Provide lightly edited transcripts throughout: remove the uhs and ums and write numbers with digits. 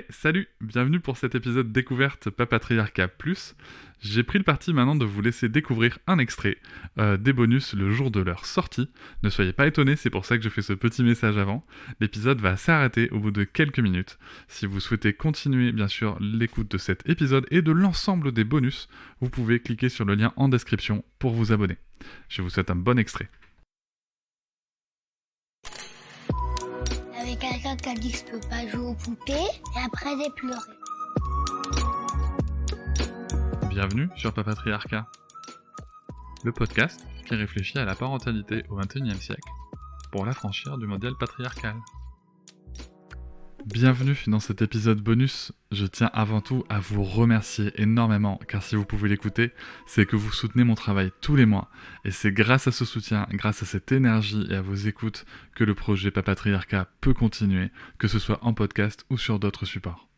Salut, bienvenue pour cet épisode découverte Papatriarcat Plus. J'ai pris le parti maintenant de vous laisser découvrir un extrait des bonus le jour de leur sortie. Ne soyez pas étonnés, c'est pour ça que je fais ce petit message avant. L'épisode va s'arrêter au bout de quelques minutes. Si vous souhaitez continuer bien sûr l'écoute de cet épisode et de l'ensemble des bonus, vous pouvez cliquer sur le lien en description pour vous abonner. Je vous souhaite un bon extrait. Avec quelqu'un qui a dit que je peux pas jouer aux poupées, et après j'ai pleuré. Bienvenue sur Papatriarcat, le podcast qui réfléchit à la parentalité au XXIe siècle pour l'affranchir du modèle patriarcal. Bienvenue dans cet épisode bonus. Je tiens avant tout à vous remercier énormément, car si vous pouvez l'écouter, c'est que vous soutenez mon travail tous les mois. Et c'est grâce à ce soutien, grâce à cette énergie et à vos écoutes, que le projet Papatriarcat peut continuer, que ce soit en podcast ou sur d'autres supports.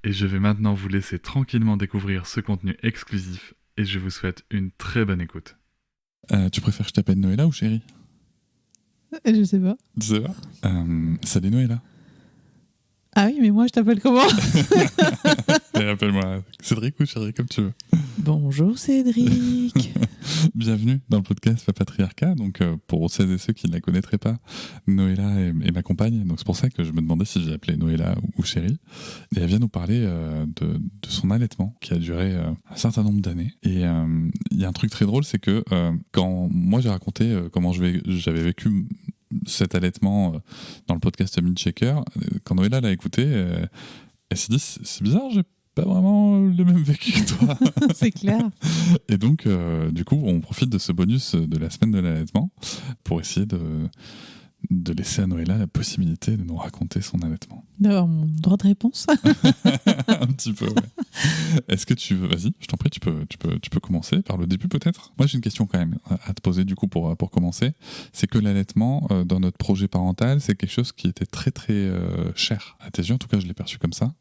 Et je vais maintenant vous laisser tranquillement découvrir ce contenu exclusif, et je vous souhaite une très bonne écoute. Tu préfères que je t'appelle Noëlla ou chérie? Je sais pas. Tu sais pas Salut Noëlla. Ah oui, mais moi je t'appelle comment? Et appelle-moi Cédric ou chérie, comme tu veux. Bonjour Cédric. Bienvenue dans le podcast Papatriarcat. Donc, pour celles et ceux qui ne la connaîtraient pas, Noëlla est ma compagne. Donc, c'est pour ça que je me demandais si j'ai appelé Noëlla ou chérie. Et elle vient nous parler de son allaitement qui a duré un certain nombre d'années. Et il y a un truc très drôle, c'est que quand moi j'ai raconté comment j'avais vécu cet allaitement dans le podcast Milkshaker, quand Noëlla l'a écouté, elle s'est dit c'est bizarre, j'ai pas vraiment le même vécu que toi. C'est clair. Et donc, du coup, on profite de ce bonus de la semaine de l'allaitement pour essayer de laisser à Noëlla la possibilité de nous raconter son allaitement. D'avoir mon droit de réponse. Un petit peu, ouais. Est-ce que tu veux... Vas-y, je t'en prie, tu peux commencer par le début peut-être. Moi, j'ai une question quand même à te poser du coup pour commencer. C'est que l'allaitement, dans notre projet parental, c'est quelque chose qui était très très cher à tes yeux. En tout cas, je l'ai perçu comme ça.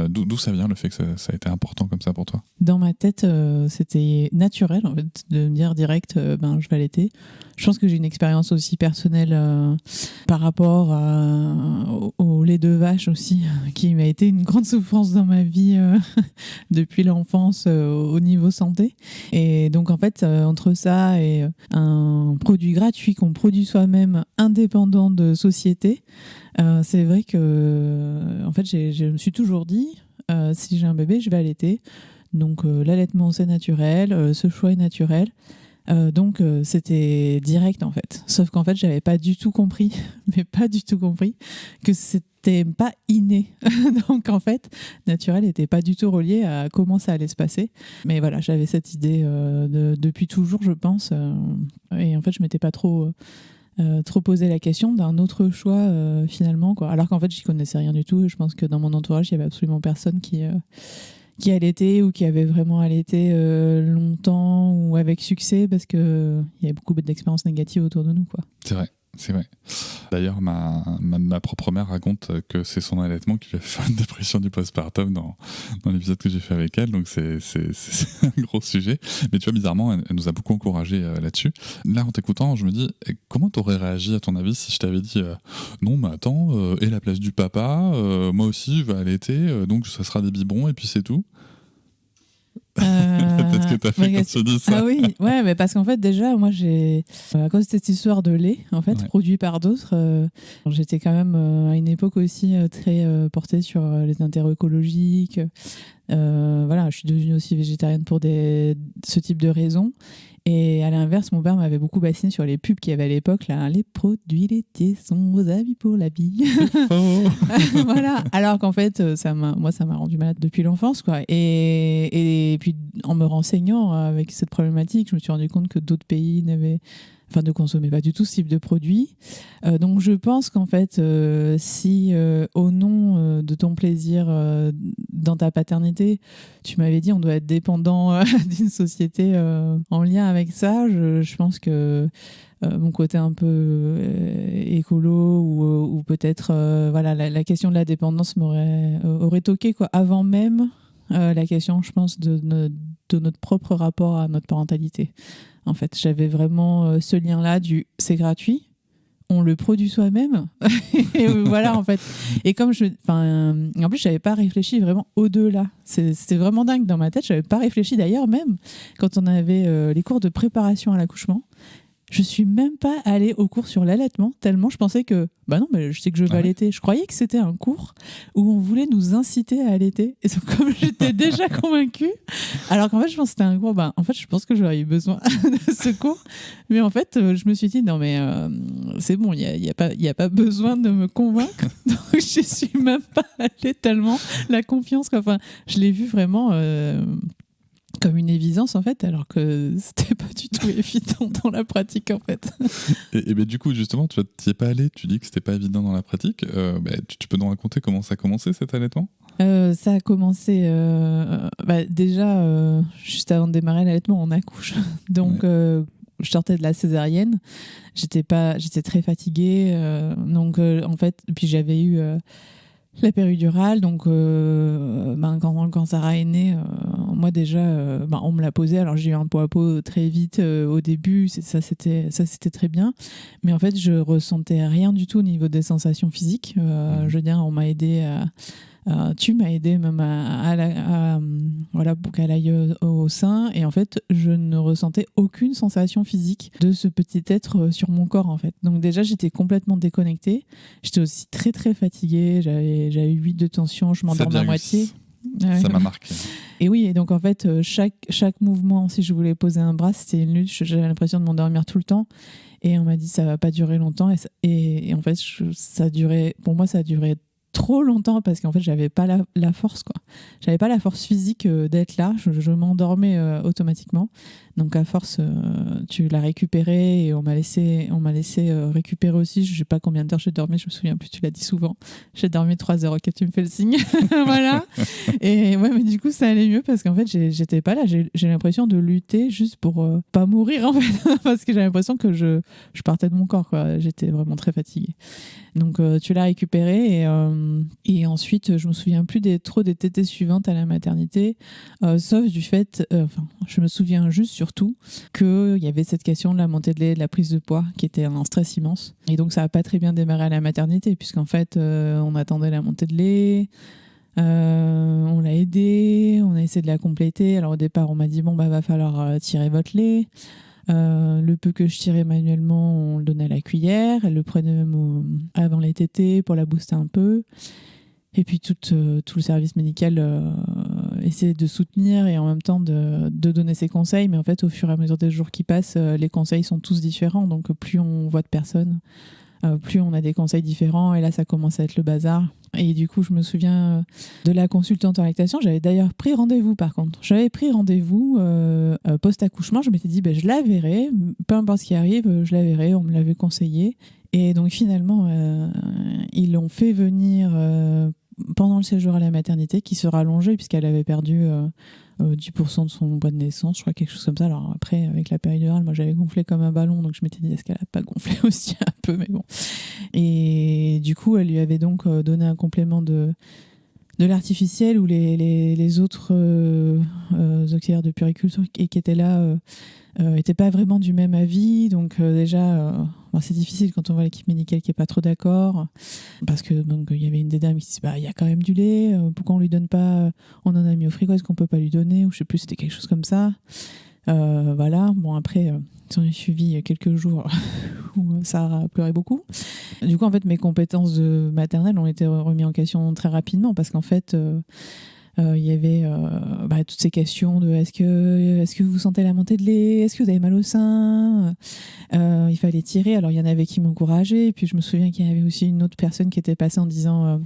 D'où ça vient le fait que ça a été important comme ça pour toi? Dans ma tête, c'était naturel en fait, de me dire direct, je vais allaiter. Je pense que j'ai une expérience aussi personnelle par rapport au lait de vache aussi, qui m'a été une grande souffrance dans ma vie depuis l'enfance au niveau santé. Et donc en fait, entre ça et un produit gratuit qu'on produit soi-même, indépendant de société, c'est vrai que en fait, je me suis toujours dit, si j'ai un bébé, je vais allaiter. Donc l'allaitement, c'est naturel, ce choix est naturel. Donc c'était direct en fait, sauf qu'en fait j'avais pas du tout compris que c'était pas inné. Donc en fait naturel était pas du tout relié à comment ça allait se passer, mais voilà, j'avais cette idée depuis toujours, je pense, et en fait je m'étais pas trop posé la question d'un autre choix finalement, quoi. Alors qu'en fait j'y connaissais rien du tout, et je pense que dans mon entourage il y avait absolument personne qui allaitait ou qui avait vraiment allaité longtemps ou avec succès, parce qu'il y avait beaucoup d'expériences négatives autour de nous, quoi. C'est vrai. D'ailleurs, ma propre mère raconte que c'est son allaitement qui lui a fait une dépression du postpartum dans l'épisode que j'ai fait avec elle, donc c'est un gros sujet. Mais tu vois, bizarrement, elle nous a beaucoup encouragés là-dessus. Là, en t'écoutant, je me dis, comment t'aurais réagi à ton avis si je t'avais dit non, mais attends, et la place du papa, moi aussi je vais allaiter, donc ça sera des biberons et puis c'est tout. Peut-être que t'as fait quand tu dis ça. Ah oui, ouais, mais parce qu'en fait déjà moi j'ai, à cause de cette histoire de lait en fait, Ouais, produit par d'autres, j'étais quand même à une époque aussi très portée sur les intérêts écologiques. Voilà, je suis devenue aussi végétarienne pour ce type de raisons. Et à l'inverse, mon père m'avait beaucoup bassiné sur les pubs qu'il y avait à l'époque, là, les produits laitiers sont vos amis pour la vie. oh. Voilà. Alors qu'en fait, ça m'a rendu malade depuis l'enfance, quoi. Et puis, en me renseignant avec cette problématique, je me suis rendu compte que d'autres pays ne consommaient pas du tout ce type de produits. Donc, je pense qu'en fait, si au nom de ton plaisir dans ta paternité, tu m'avais dit on doit être dépendant d'une société en lien avec ça, je pense que mon côté un peu écolo ou peut-être voilà, la question de la dépendance aurait toqué, quoi, avant même la question, je pense, de notre propre rapport à notre parentalité. En fait, j'avais vraiment ce lien-là du c'est gratuit, on le produit soi-même. Et voilà, en fait. Et comme en plus, j'avais pas réfléchi vraiment au-delà. C'était vraiment dingue dans ma tête. J'avais pas réfléchi d'ailleurs, même quand on avait les cours de préparation à l'accouchement. Je suis même pas allée au cours sur l'allaitement, tellement je pensais que, non, mais je sais que je vais allaiter. Je croyais que c'était un cours où on voulait nous inciter à allaiter. Et donc, comme j'étais déjà convaincue, alors qu'en fait, je pense que c'était un cours, en fait, je pense que j'aurais eu besoin de ce cours. Mais en fait, je me suis dit, non, mais c'est bon, il y a pas besoin de me convaincre. Donc, je suis même pas allée tellement la confiance, quoi. Enfin, je l'ai vu vraiment comme une évidence en fait, alors que c'était pas du tout évident dans la pratique en fait. Et du coup justement, tu n'y es pas allé, tu dis que c'était pas évident dans la pratique. Tu peux nous raconter comment ça a commencé cet allaitement ? Ça a commencé déjà juste avant de démarrer l'allaitement, on accouche. Donc je sortais de la césarienne, j'étais très fatiguée, donc en fait, puis j'avais eu la péridurale, donc quand Sarah est née, moi déjà, on me l'a posée. Alors j'ai eu un pot à pot très vite au début, ça c'était très bien, mais en fait je ressentais rien du tout au niveau des sensations physiques. Je veux dire, on m'a aidé tu m'as aidé même pour qu'elle aille au sein, et en fait je ne ressentais aucune sensation physique de ce petit être sur mon corps en fait. Donc déjà j'étais complètement déconnectée, j'étais aussi très très fatiguée, j'avais 8 de tension, je m'endormais à moitié. Ça m'a marqué. Et oui, et donc en fait chaque mouvement, si je voulais poser un bras, c'était une lutte, j'avais l'impression de m'endormir tout le temps, et on m'a dit ça va pas durer longtemps, et en fait pour moi ça a duré trop longtemps, parce qu'en fait j'avais pas la force, quoi. J'avais pas la force physique d'être là, je m'endormais automatiquement. Donc à force tu l'as récupéré, et on m'a laissé récupérer aussi. Je sais pas combien d'heures j'ai dormi, je me souviens plus, tu l'as dit souvent, j'ai dormi 3 heures. Ok, tu me fais le signe. Voilà. Et ouais, mais du coup ça allait mieux, parce qu'en fait j'étais pas là, j'ai l'impression de lutter juste pour pas mourir en fait. Parce que j'ai l'impression que je partais de mon corps, quoi. J'étais vraiment très fatiguée. Donc tu l'as récupéré, et ensuite je me souviens plus trop des tétées suivantes à la maternité, sauf du fait, je me souviens juste surtout qu'il y avait cette question de la montée de lait, de la prise de poids, qui était un stress immense. Et donc ça a pas très bien démarré à la maternité, puisqu'en fait on attendait la montée de lait, on l'a aidée, on a essayé de la compléter. Alors au départ on m'a dit va falloir tirer votre lait. Le peu que je tirais manuellement, on le donnait à la cuillère. Elle le prenait même avant les tétées pour la booster un peu. Et puis tout le service médical essayait de soutenir, et en même temps de donner ses conseils. Mais en fait, au fur et à mesure des jours qui passent, les conseils sont tous différents. Donc plus on voit de personnes, plus on a des conseils différents. Et là, ça commence à être le bazar. Et du coup, je me souviens de la consultante en lactation. J'avais d'ailleurs pris rendez-vous, par contre. J'avais pris rendez-vous post-accouchement. Je m'étais dit, je la verrai. Peu importe ce qui arrive, je la verrai. On me l'avait conseillé. Et donc, finalement, ils l'ont fait venir pendant le séjour à la maternité, qui se rallongeait, puisqu'elle avait perdu 10% de son poids de naissance, je crois, quelque chose comme ça. Alors après, avec la péridurale, moi j'avais gonflé comme un ballon, donc je m'étais dit, est-ce qu'elle a pas gonflé aussi un peu, mais bon. Et du coup, elle lui avait donc donné un complément de l'artificiel, où les autres auxiliaires de puériculture qui étaient là n'étaient pas vraiment du même avis. Donc déjà, c'est difficile quand on voit l'équipe médicale qui n'est pas trop d'accord, parce que donc il y avait une des dames qui disait il y a quand même du lait, pourquoi on lui donne pas, on en a mis au frigo, est-ce qu'on peut pas lui donner, ou je sais plus, c'était quelque chose comme ça. Voilà. Bon, après j'en ai suivi quelques jours où ça a pleuré beaucoup. Du coup, en fait, mes compétences de maternelle ont été remises en question très rapidement, parce qu'en fait il y avait toutes ces questions de est-ce que vous sentez la montée de lait, est-ce que vous avez mal au sein, il fallait tirer. Alors il y en avait qui m'encourageaient, et puis je me souviens qu'il y avait aussi une autre personne qui était passée en disant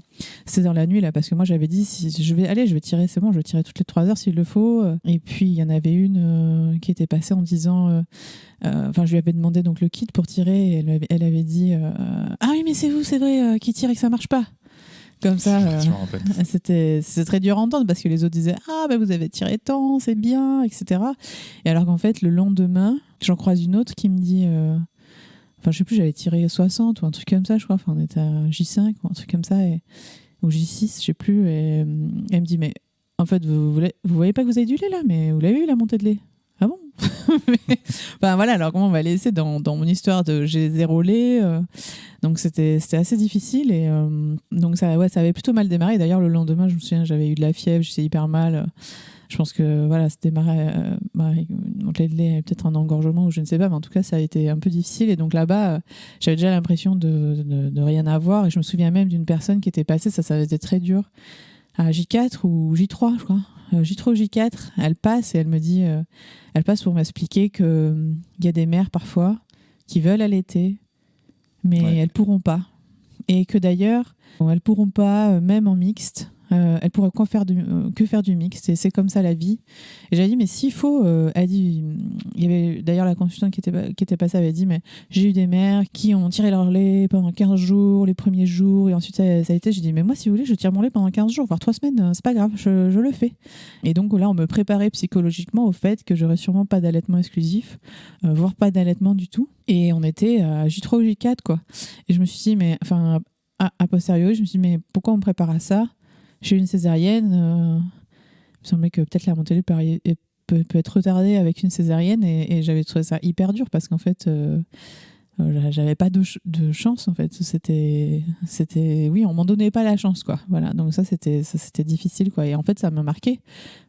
c'est dans la nuit là, parce que moi j'avais dit si je vais tirer, c'est bon, je vais tirer toutes les 3 heures s'il le faut. Et puis il y en avait une qui était passée en disant je lui avais demandé donc le kit pour tirer, et elle avait dit ah oui, mais c'est vous, c'est vrai, qui tire et que ça marche pas. Comme ça, c'était très dur à entendre, parce que les autres disaient vous avez tiré tant, c'est bien, etc. Et alors qu'en fait, le lendemain, j'en croise une autre qui me dit je sais plus, j'avais tiré 60 ou un truc comme ça, je crois. On était à J5 ou un truc comme ça, ou J6, je sais plus. Et elle me dit, mais en fait, vous voyez pas que vous avez du lait là, mais vous l'avez eu, la montée de lait? Ah bon? Enfin voilà, alors comment on va laisser dans mon histoire de j'ai 0 lait. Donc c'était assez difficile. Et donc ça avait plutôt mal démarré. D'ailleurs, le lendemain, je me souviens, j'avais eu de la fièvre, j'étais hyper mal. Je pense que voilà, c'était mon lait de lait, peut-être un engorgement ou je ne sais pas, mais en tout cas, ça a été un peu difficile. Et donc là-bas, j'avais déjà l'impression de rien avoir. Et je me souviens même d'une personne qui était passée, ça avait été très dur, à J4 ou J3, je crois. J3 ou J4, elle passe et elle me dit, elle passe pour m'expliquer qu'il y a des mères parfois qui veulent allaiter, mais elles pourront pas. Et que d'ailleurs, elles pourront pas, même en mixte. Elle pourrait que faire du mixte, et c'est comme ça la vie. Et j'avais dit, mais s'il faut, elle dit, il y avait d'ailleurs la consultante qui était passée, avait dit, mais j'ai eu des mères qui ont tiré leur lait pendant 15 jours, les premiers jours, et ensuite ça a été, j'ai dit, mais moi si vous voulez, je tire mon lait pendant 15 jours, voire 3 semaines, c'est pas grave, je le fais. Et donc là, on me préparait psychologiquement au fait que j'aurais sûrement pas d'allaitement exclusif, voire pas d'allaitement du tout. Et on était à J3 ou J4, quoi. Et je me suis dit, mais enfin, a posteriori, je me suis dit, mais pourquoi on me prépare à ça? J'ai eu une césarienne. Il me semblait que peut-être la montée de lait peut être retardée avec une césarienne, et j'avais trouvé ça hyper dur parce qu'en fait, j'avais pas de chance en fait. C'était, oui, on m'en donnait pas la chance, quoi. Voilà, donc ça c'était difficile, quoi. Et en fait, ça m'a marqué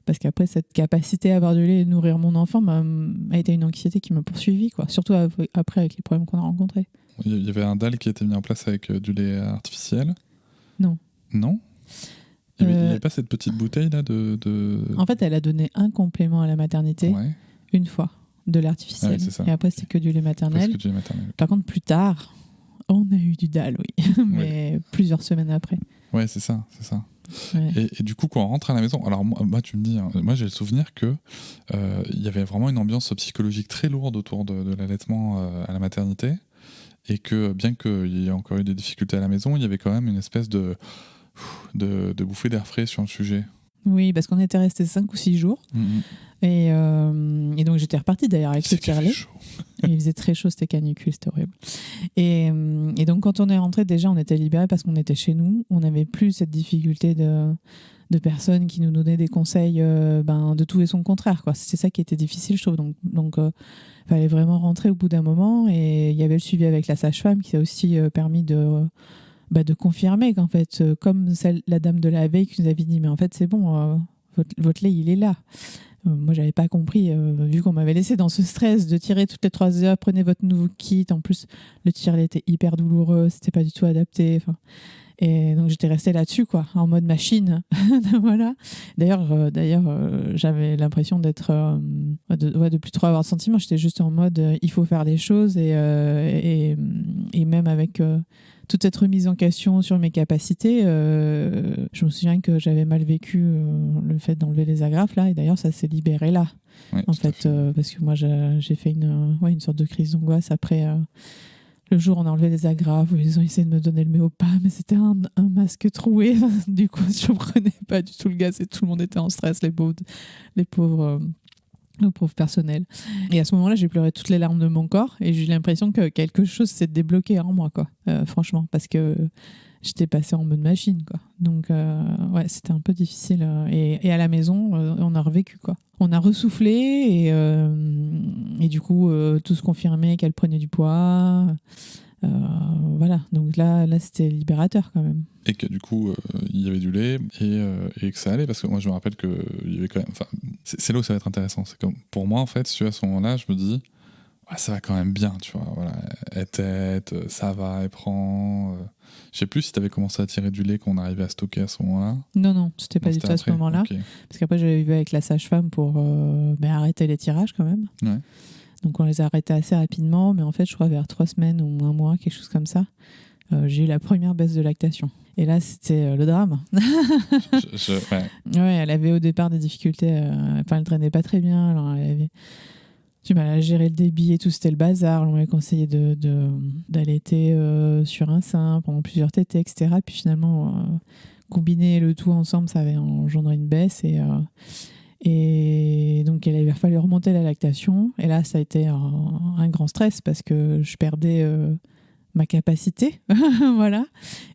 parce qu'après, cette capacité à avoir du lait et nourrir mon enfant a été une anxiété qui m'a poursuivie, quoi. Surtout après avec les problèmes qu'on a rencontrés. Il y avait un DAL qui a été mis en place avec du lait artificiel? Non. Non? Il n'y avait pas cette petite bouteille là de... En fait, elle a donné un complément à la maternité une fois, de l'artificiel. Ouais, c'est ça. Et après, c'était que du lait maternel. Que du lait maternel. Par contre, plus tard, on a eu du DAL, oui. Mais plusieurs semaines après. Ouais, c'est ça. Ouais. Et du coup, quand on rentre à la maison, alors moi tu me dis, hein, moi j'ai le souvenir que il y avait vraiment une ambiance psychologique très lourde autour de l'allaitement à la maternité, et que bien qu'il y ait encore eu des difficultés à la maison, il y avait quand même une espèce de bouffée d'air frais sur le sujet. Oui, parce qu'on était restés 5 ou 6 jours. Et donc j'étais repartie d'ailleurs avec ce tire-lait. Il faisait très chaud, c'était canicule, c'était horrible. Et donc quand on est rentré, déjà on était libérés parce qu'on était chez nous. On n'avait plus cette difficulté de personnes qui nous donnaient des conseils de tout et son contraire, quoi. C'est ça qui était difficile, je trouve. Donc fallait vraiment rentrer au bout d'un moment. Et il y avait le suivi avec la sage-femme qui a aussi permis de confirmer qu'en fait, comme la dame de la veille qui nous avait dit, mais en fait c'est bon, votre lait il est là. Moi j'avais pas compris, vu qu'on m'avait laissé dans ce stress de tirer toutes les 3 heures, prenez votre nouveau kit, en plus le tire-lait était hyper douloureux, c'était pas du tout adapté, et donc j'étais restée là-dessus, quoi, en mode machine. Voilà. D'ailleurs j'avais l'impression d'être de plus trop avoir de sentiments. J'étais juste en mode il faut faire les choses, et même avec toute cette remise en question sur mes capacités, je me souviens que j'avais mal vécu le fait d'enlever les agrafes là, et d'ailleurs ça s'est libéré là, en fait, parce que moi j'ai fait une sorte de crise d'angoisse après le jour où on a enlevé les agrafes, où ils ont essayé de me donner le méopam, mais c'était un masque troué. Du coup je ne prenais pas du tout le gaz et tout le monde était en stress, les pauvres personnel. Et à ce moment-là, j'ai pleuré toutes les larmes de mon corps, et j'ai eu l'impression que quelque chose s'est débloqué en moi, quoi. Franchement, parce que j'étais passée en mode machine, quoi. Donc c'était un peu difficile. Et à la maison, on a revécu, quoi. On a ressoufflé, et du coup, tout se confirmait qu'elle prenait du poids. Voilà, donc là c'était libérateur quand même. Et que du coup il y avait du lait, et que ça allait, parce que moi je me rappelle que il y avait quand même, c'est là où ça va être intéressant, c'est comme pour moi en fait, à ce moment-là je me dis ça va quand même bien, tu vois, voilà, elle tète, ça va, elle prend, je sais plus si t'avais commencé à tirer du lait quand on arrivait à stocker à ce moment-là. Non, c'était pas du tout à ce moment-là, okay. Parce qu'après j'avais vu avec la sage-femme pour arrêter les tirages quand même. Ouais. Donc on les a arrêtés assez rapidement, mais en fait je crois vers 3 semaines ou 1 mois, quelque chose comme ça, j'ai eu la première baisse de lactation. Et là c'était le drame. Ouais, elle avait au départ des difficultés, elle drainait pas très bien, alors elle avait du mal à gérer le débit et tout, c'était le bazar. On m'avait conseillé d'allaiter sur un sein pendant plusieurs tétées, etc. Puis finalement, combiner le tout ensemble, ça avait engendré une baisse, et donc il avait fallu remonter la lactation, et là ça a été un grand stress parce que je perdais ma capacité, voilà.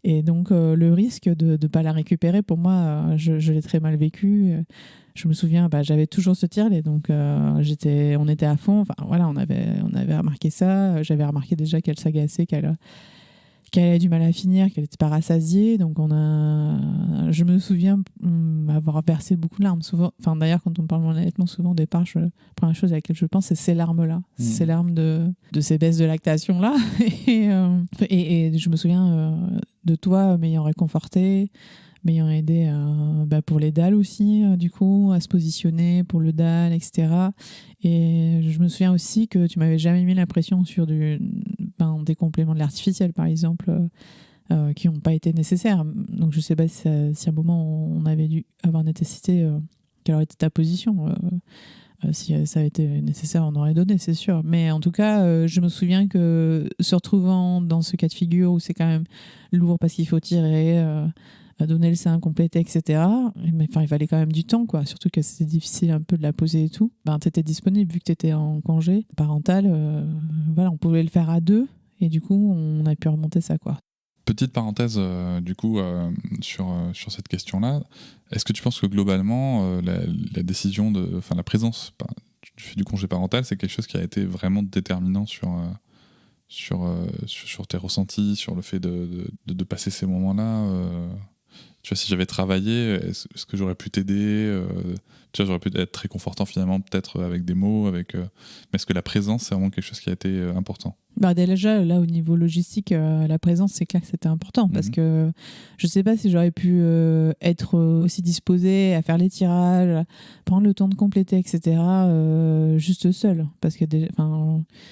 Et donc le risque de ne pas la récupérer, pour moi, je l'ai très mal vécu. Je me souviens, j'avais toujours ce tirelet, donc on était à fond. Enfin voilà, on avait remarqué ça. J'avais remarqué déjà qu'elle s'agaçait, qu'elle avait du mal à finir, qu'elle n'était pas rassasiée. Donc je me souviens avoir versé beaucoup de larmes. Souvent, enfin d'ailleurs, quand on parle d'allaitement, souvent au départ, la première chose à laquelle je pense, c'est ces larmes-là, ces larmes de ces baisses de lactation-là. et je me souviens de toi m'ayant réconfortée, m'ayant aidé pour les dalles aussi, du coup, à se positionner pour le dalle, etc. Et je me souviens aussi que tu m'avais jamais mis la pression sur des compléments de l'artificiel, par exemple, qui n'ont pas été nécessaires. Donc je sais pas si à un moment on avait dû avoir nécessité, quelle aurait été ta position. Si ça avait été nécessaire, on aurait donné, c'est sûr. Mais en tout cas, je me souviens que se retrouvant dans ce cas de figure où c'est quand même lourd parce qu'il faut tirer, donner le sein, compléter, etc. Mais il fallait quand même du temps, quoi. Surtout que c'était difficile un peu de la poser et tout. Tu étais disponible vu que tu étais en congé parental. Voilà, on pouvait le faire à 2 et du coup, on a pu remonter ça, quoi. Petite parenthèse, du coup, sur cette question-là. Est-ce que tu penses que globalement, la décision la présence du congé parental, c'est quelque chose qui a été vraiment déterminant sur tes ressentis, sur le fait de passer ces moments-là tu vois, si j'avais travaillé, est-ce que j'aurais pu t'aider tu vois, j'aurais pu être très confortant finalement, peut-être avec des mots, mais est-ce que la présence, c'est vraiment quelque chose qui a été important ? Déjà, là, au niveau logistique, la présence, c'est clair que c'était important parce que je sais pas si j'aurais pu être aussi disposée à faire les tirages, prendre le temps de compléter, etc., juste seule. Parce que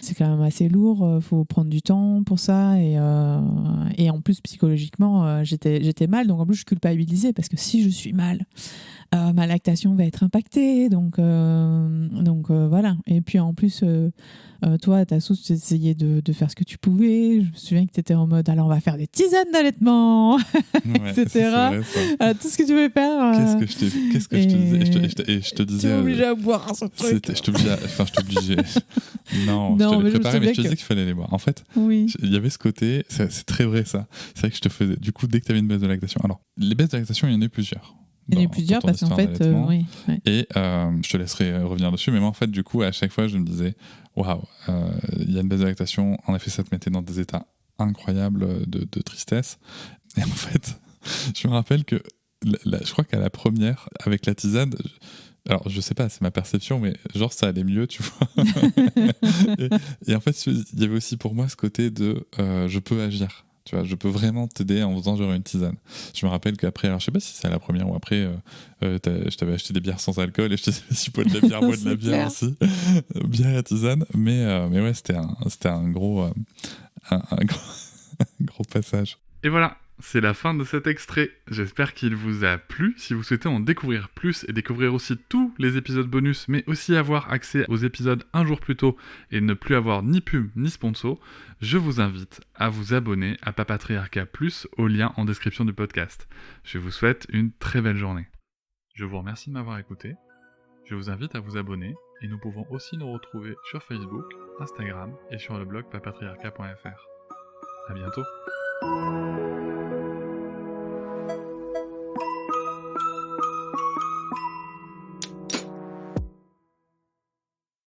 c'est quand même assez lourd, faut prendre du temps pour ça. Et en plus, psychologiquement, j'étais mal, donc en plus, je culpabilisais parce que si je suis mal, ma lactation va être impactée, donc voilà. Et puis en plus, toi, ta sauce, tu essayais de faire ce que tu pouvais. Je me souviens que tu étais en mode, alors on va faire des tisanes d'allaitement, etc. Tout ce que tu veux faire. Qu'est-ce que je te disais et je te disais. Tu m'obligeais à boire ce truc. Je t'obligeais. Non, je te l'ai préparé, mais je te disais qu'il fallait les boire. En fait, il y avait ce côté, c'est très vrai ça. C'est vrai que je te faisais, du coup, dès que tu avais une baisse de lactation. Alors, les baisses de lactation, il y en a eu plusieurs. Il y en a eu plusieurs parce qu'en fait, oui. Et je te laisserai revenir dessus, mais moi, en fait, du coup, à chaque fois, je me disais, waouh, il y a une baisse de lactation, en effet, ça te mettait dans des états incroyables de tristesse. Et en fait, je me rappelle que, je crois qu'à la première, avec la tisane, alors je sais pas, c'est ma perception, mais genre ça allait mieux, tu vois. et en fait, il y avait aussi pour moi ce côté de je peux agir. Tu vois, je peux vraiment t'aider en faisant genre une tisane. Je me rappelle qu'après, alors je sais pas si c'est à la première ou après, je t'avais acheté des bières sans alcool et je te disais si bois de la bière, bois de la bière aussi. Bière et tisane. Mais ouais, c'était un gros passage. Et voilà, c'est la fin de cet extrait. J'espère qu'il vous a plu. Si vous souhaitez en découvrir plus et découvrir aussi tous les épisodes bonus, mais aussi avoir accès aux épisodes un jour plus tôt et ne plus avoir ni pub ni sponsor, je vous invite à vous abonner à Papatriarcat Plus au lien en description du podcast. Je vous souhaite une très belle journée. Je vous remercie de m'avoir écouté. Je vous invite à vous abonner et nous pouvons aussi nous retrouver sur Facebook, Instagram et sur le blog papatriarcat.fr. À bientôt.